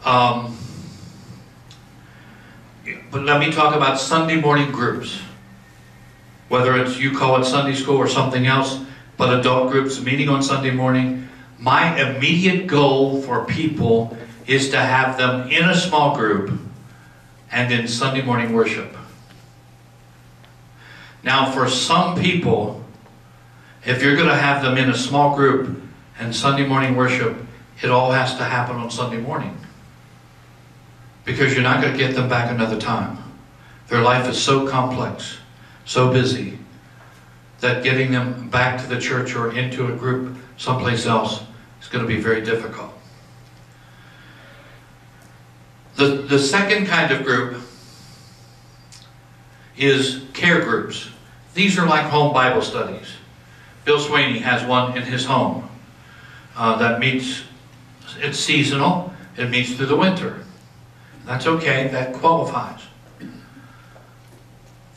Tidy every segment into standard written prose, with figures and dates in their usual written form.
But let me talk about Sunday morning groups. Whether it's you call it Sunday school or something else, but adult groups meeting on Sunday morning. My immediate goal for people is to have them in a small group and in Sunday morning worship. Now for some people, if you're going to have them in a small group and Sunday morning worship, it all has to happen on Sunday morning. Because you're not going to get them back another time. Their life is so complex, so busy, that getting them back to the church or into a group someplace else is going to be very difficult. The second kind of group is care groups. These are like home Bible studies. Bill Swaney has one in his home that meets, it's seasonal, it meets through the winter. That's okay, that qualifies.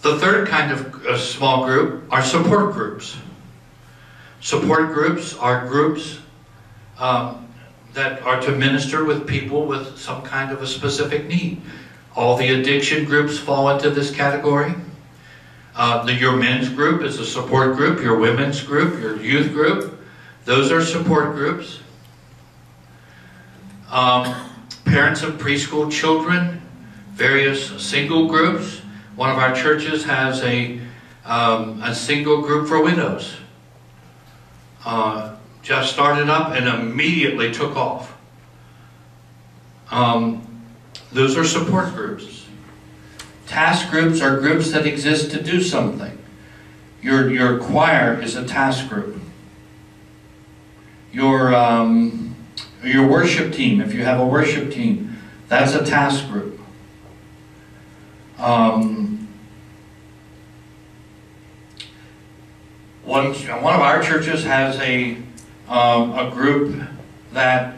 The third kind of small group are support groups. Support groups are groups that are to minister with people with some kind of a specific need. All the addiction groups fall into this category. Your men's group is a support group, your women's group, your youth group, those are support groups. Parents of preschool children, various single groups. One of our churches has a single group for widows. Just started up and immediately took off. Those are support groups. Task groups are groups that exist to do something. Your choir is a task group. Your worship team, if you have a worship team, that's a task group. One of our churches has a group that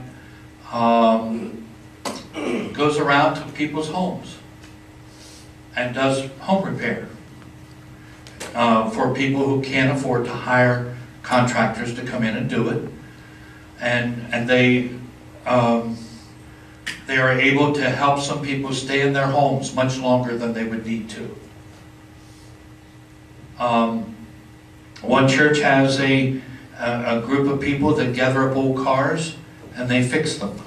goes around to people's homes and does home repair for people who can't afford to hire contractors to come in and do it. And they are able to help some people stay in their homes much longer than they would need to. One church has a group of people that gather up old cars and they fix them.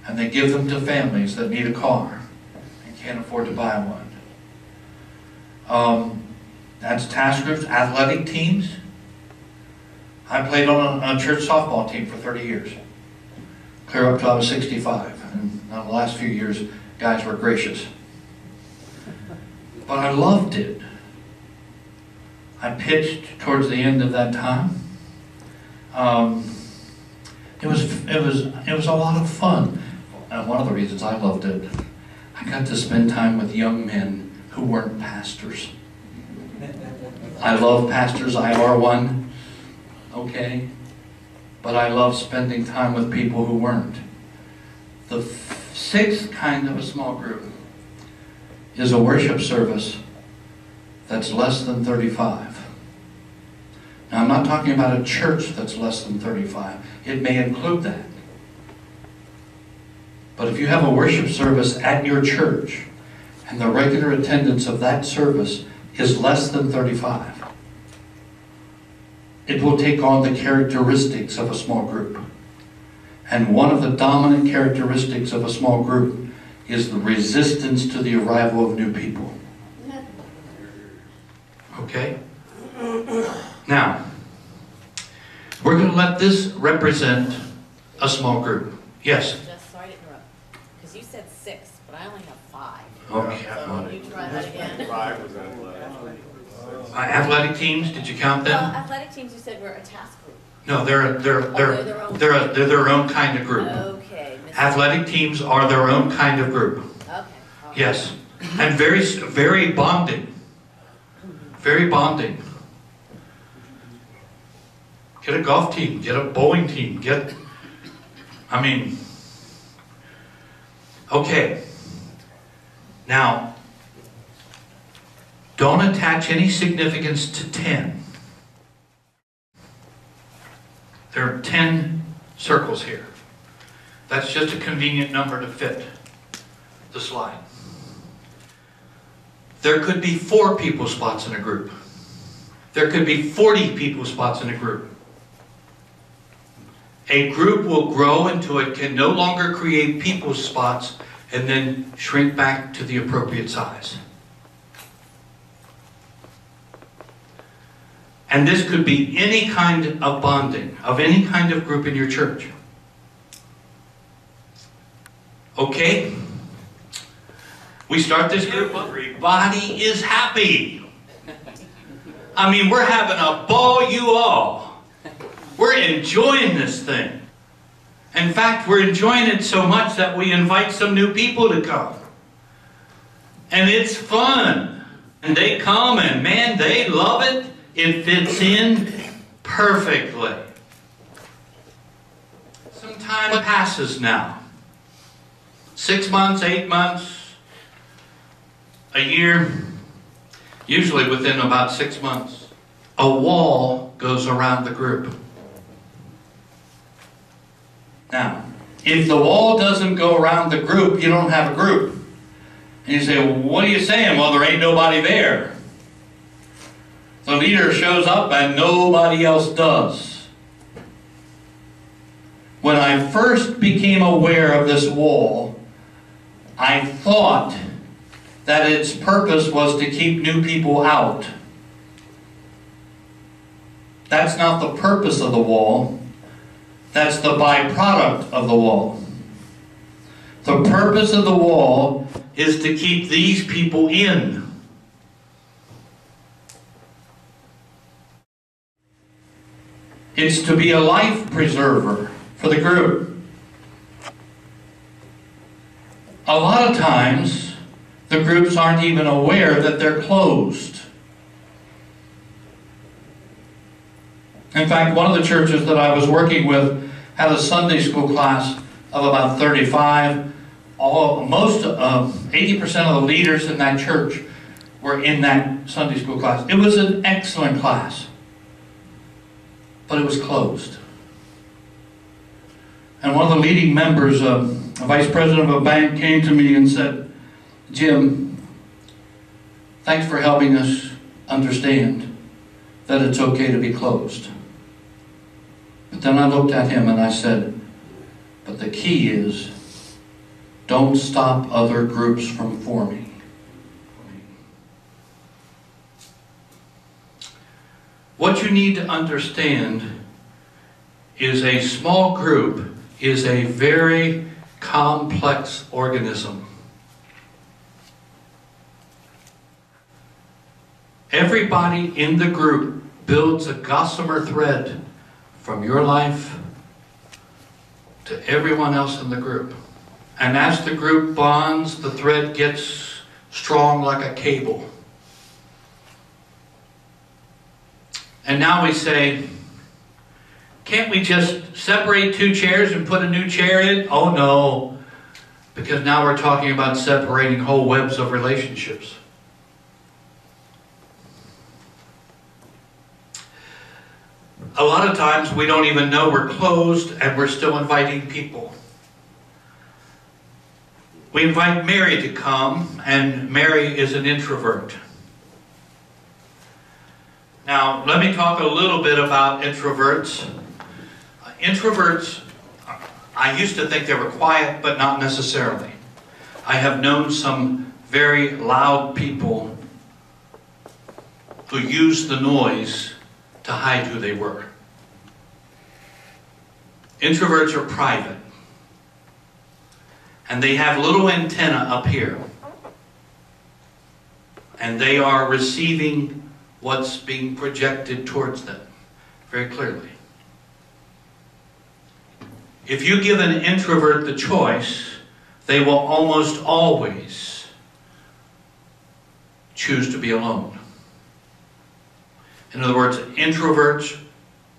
And they give them to families that need a car and can't afford to buy one. That's task groups. Athletic teams. I played on a church softball team for 30 years. Clear up till I was 65. And in the last few years, guys were gracious. But I loved it. I pitched towards the end of that time. It was a lot of fun. And one of the reasons I loved it, I got to spend time with young men who weren't pastors. I love pastors. I are one. Okay? But I love spending time with people who weren't. The sixth kind of a small group is a worship service that's less than 35. Now, I'm not talking about a church that's less than 35. It may include that. But if you have a worship service at your church and the regular attendance of that service is less than 35, it will take on the characteristics of a small group. And one of the dominant characteristics of a small group is the resistance to the arrival of new people. Okay? Now, we're going to let this represent a small group. Yes? Just sorry to interrupt. Because you said 6, but I only have 5. Okay. So can you try that again? 5 was athletic. Athletic teams, did you count them? Well, athletic teams you said were a task group. No, they're their own kind of group. Okay. Athletic teams are their own kind of group. Okay. Yes. And very bonding. Very bonding. Get a golf team, get a bowling team, okay. Now, don't attach any significance to 10. There are 10 circles here. That's just a convenient number to fit the slide. There could be 4 people spots in a group. There could be 40 people spots in a group. A group will grow until it can no longer create people spots and then shrink back to the appropriate size. And this could be any kind of bonding, of any kind of group in your church. Okay? We start this group, everybody is happy. I mean, we're having a ball, you all. We're enjoying this thing. In fact, we're enjoying it so much that we invite some new people to come. And it's fun. And they come and man, they love it. It fits in perfectly. Some time passes now. 6 months, 8 months, a year, usually within about 6 months, a wall goes around the group. Now, if the wall doesn't go around the group, you don't have a group. And you say, well, what are you saying? Well, there ain't nobody there. The leader shows up and nobody else does. When I first became aware of this wall, I thought that its purpose was to keep new people out. That's not the purpose of the wall. That's the byproduct of the wall. The purpose of the wall is to keep these people in. It's to be a life preserver for the group. A lot of times, the groups aren't even aware that they're closed. In fact, one of the churches that I was working with had a Sunday school class of about 35. 80% of the leaders in that church were in that Sunday school class. It was an excellent class, but it was closed. And one of the leading members, a vice president of a bank, came to me and said, Jim, thanks for helping us understand that it's okay to be closed. But then I looked at him and I said, but the key is, don't stop other groups from forming. What you need to understand is a small group is a very complex organism. Everybody in the group builds a gossamer thread from your life to everyone else in the group. And as the group bonds, the thread gets strong like a cable. And now we say, can't we just separate 2 chairs and put a new chair in? Oh no, because now we're talking about separating whole webs of relationships. A lot of times we don't even know we're closed and we're still inviting people. We invite Mary to come, and Mary is an introvert. Now, let me talk a little bit about introverts. Introverts, I used to think they were quiet, but not necessarily. I have known some very loud people who used the noise to hide who they were. Introverts are private. And they have little antenna up here. And they are receiving what's being projected towards them very clearly. If you give an introvert the choice, they will almost always choose to be alone. In other words, introverts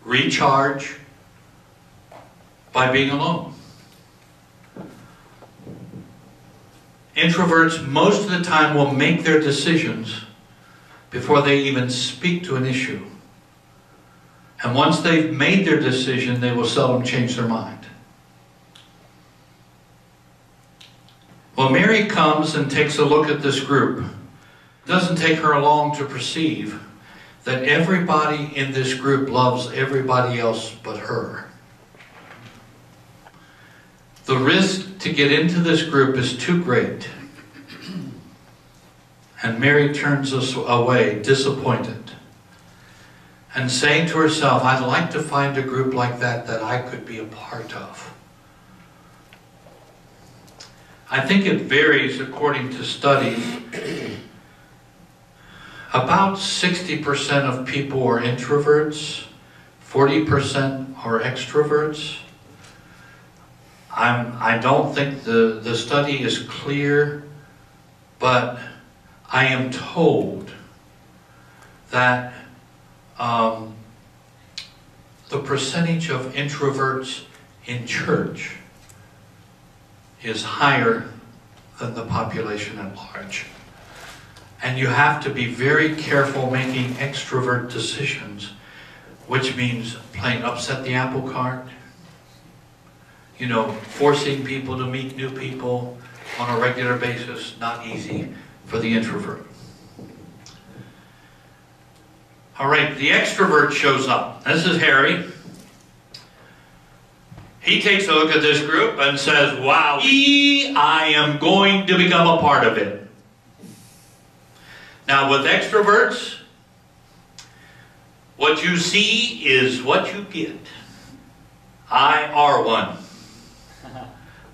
recharge by being alone. Introverts most of the time will make their decisions before they even speak to an issue. And once they've made their decision, they will seldom change their mind. Well, Mary comes and takes a look at this group. It doesn't take her long to perceive that everybody in this group loves everybody else but her. The risk to get into this group is too great. And Mary turns us away, disappointed, and saying to herself, I'd like to find a group like that I could be a part of. I think it varies according to studies. About 60% of people are introverts, 40% are extroverts. I don't think the study is clear, but I am told that the percentage of introverts in church is higher than the population at large. And you have to be very careful making extrovert decisions, which means playing upset the apple cart, you know, forcing people to meet new people on a regular basis, not easy for the introvert. All right, the extrovert shows up. This is Harry. He takes a look at this group and says, wow, I am going to become a part of it. Now with extroverts, what you see is what you get. I are one.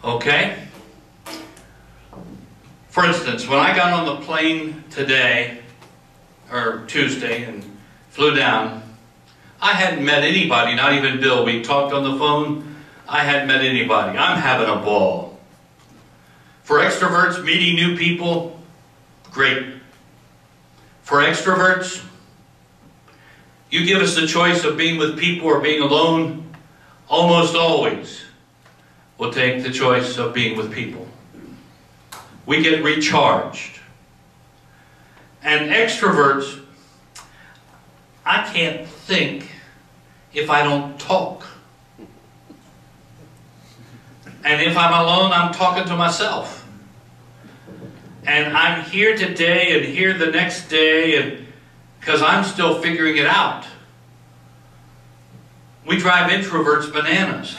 Okay? For instance, when I got on the plane today, or Tuesday, and flew down, I hadn't met anybody, not even Bill. We talked on the phone. I hadn't met anybody. I'm having a ball. For extroverts, meeting new people, great. For extroverts, you give us the choice of being with people or being alone, almost always we'll take the choice of being with people. We get recharged. And extroverts, I can't think if I don't talk. And if I'm alone, I'm talking to myself. And I'm here today and here the next day, and because I'm still figuring it out. We drive introverts bananas.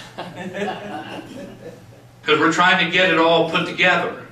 Because we're trying to get it all put together.